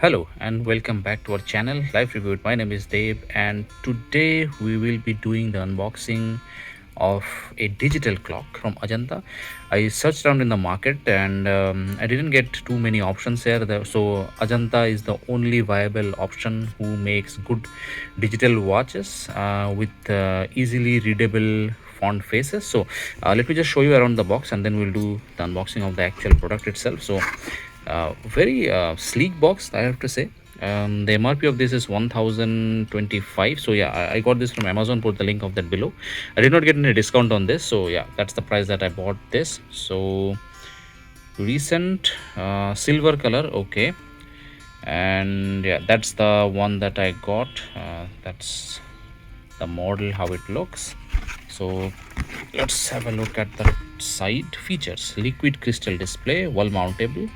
Hello and welcome back to our channel Life Reviewed. My name is Dave and today we will be doing the unboxing of a digital clock from Ajanta. I searched around in the market and I didn't get too many options here. So Ajanta is the only viable option who makes good digital watches with easily readable font faces. So let me just show you around the box and then we'll do the unboxing of the actual product itself. So very sleek box, I have to say. The MRP of this is 1025. So yeah, I got this from Amazon. Put the link of that below. I did not get any discount on this, so yeah, that's the price that I bought this. So recent silver color, okay, and yeah, that's the one that I got. That's the model, how it looks. So let's have a look at the side features. Liquid crystal display, wall mountable.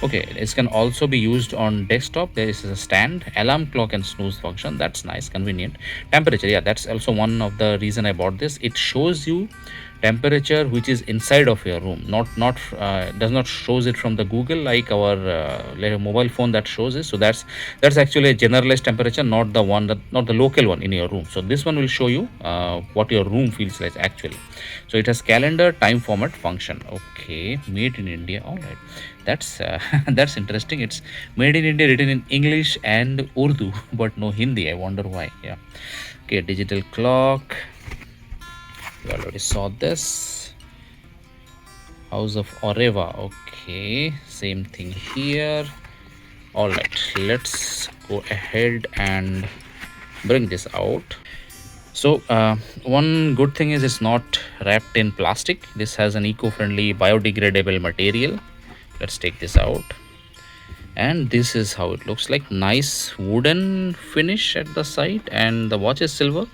Okay, this can also be used on desktop. There is a stand, alarm clock and snooze function. That's nice, convenient. Temperature, yeah, that's also one of the reason I bought this. It shows you temperature which is inside of your room, not does not shows it from the Google like our like mobile phone that shows it. So that's actually a generalized temperature, not the one that not the local one in your room. So this one will show you what your room feels like actually. So it has calendar time format function. Okay, made in India. All right, that's that's interesting. It's made in India, written in English and Urdu but no Hindi. I wonder why. Yeah. Okay, digital clock, we already saw this. House of Oreva. Okay, same thing here. All right, let's go ahead and bring this out. So one good thing is it's not wrapped in plastic. This has an eco-friendly biodegradable material. Let's take this out, and this is how it looks like. Nice wooden finish at the side, and the watch is silver.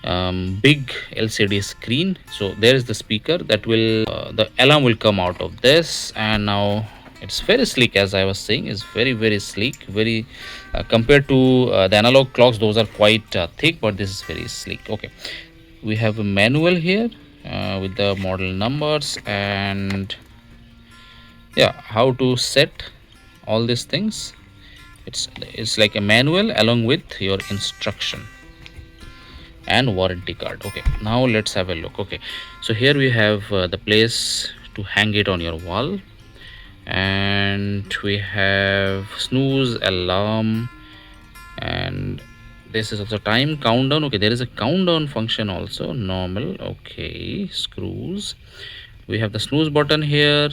Big LCD screen. So there is the speaker that will the alarm will come out of this. And now it's very sleek, as I was saying, is very sleek. Very compared to the analog clocks, those are quite thick, but this is very sleek. Okay, we have a manual here with the model numbers and yeah, how to set all these things. It's like a manual along with your instruction and warranty card. Okay, now let's have a look. Okay, so here we have the place to hang it on your wall, and we have snooze, alarm, and this is also time countdown. Okay, there is a countdown function also, normal. Okay, screws, we have the snooze button here,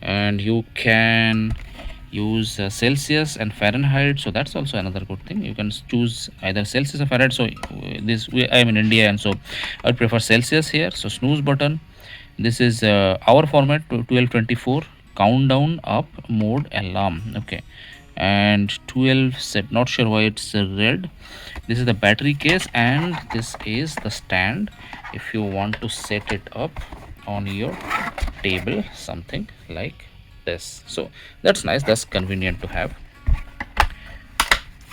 and you can use Celsius and Fahrenheit. So that's also another good thing. You can choose either Celsius or Fahrenheit. So I'm in India, and so I would prefer Celsius here. So snooze button, this is our format to 1224, countdown up mode, alarm. Okay, and 12 set, not sure why it's red. This is the battery case, and this is the stand if you want to set it up on your table, something like this. So that's nice, that's convenient to have.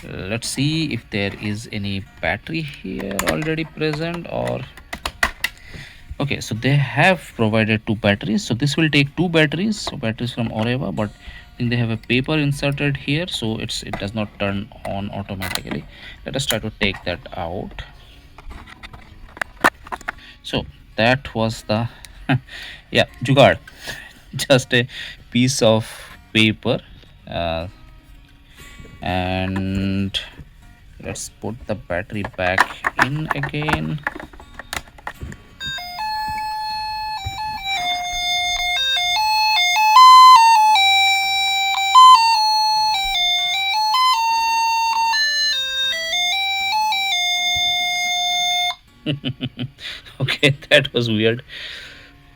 Let's see if there is any battery here already present, or okay, so they have provided two batteries. So this will take two batteries, so batteries from Oreva, but I think they have a paper inserted here, so it does not turn on automatically. Let us try to take that out. So that was the yeah, jugaad, just a piece of paper. And let's put the battery back in again. Okay, that was weird,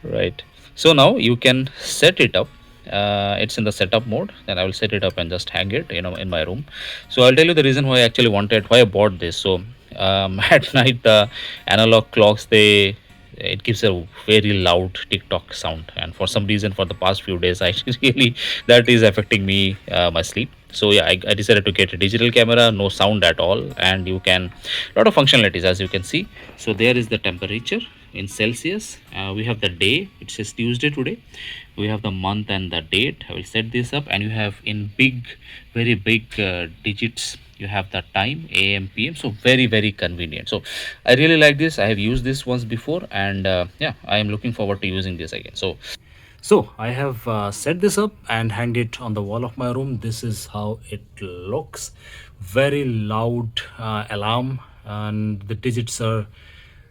right? So now you can set it up. It's in the setup mode, then I will set it up and just hang it, in my room. So I'll tell you the reason why I bought this. So at night, the analog clocks, it gives a very loud tick-tock sound, and for some reason for the past few days I really that is affecting me, my sleep. So yeah, I decided to get a digital camera, no sound at all, and you can lot of functionalities, as you can see. So there is the temperature, in Celsius. We have the day, it says Tuesday today. We have the month and the date. I will set this up, and you have in big, very big digits. You have the time, AM, PM. So very convenient. So I really like this. I have used this once before, and yeah, I am looking forward to using this again. So I have set this up and hanged it on the wall of my room. This is how it looks. Very loud alarm, and the digits are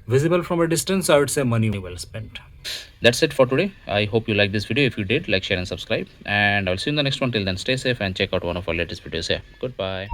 visible from a distance. I would say money well spent. That's it for today. I hope you like this video. If you did, like, share, and subscribe. And I'll see you in the next one. Till then, stay safe and check out one of our latest videos here. Goodbye.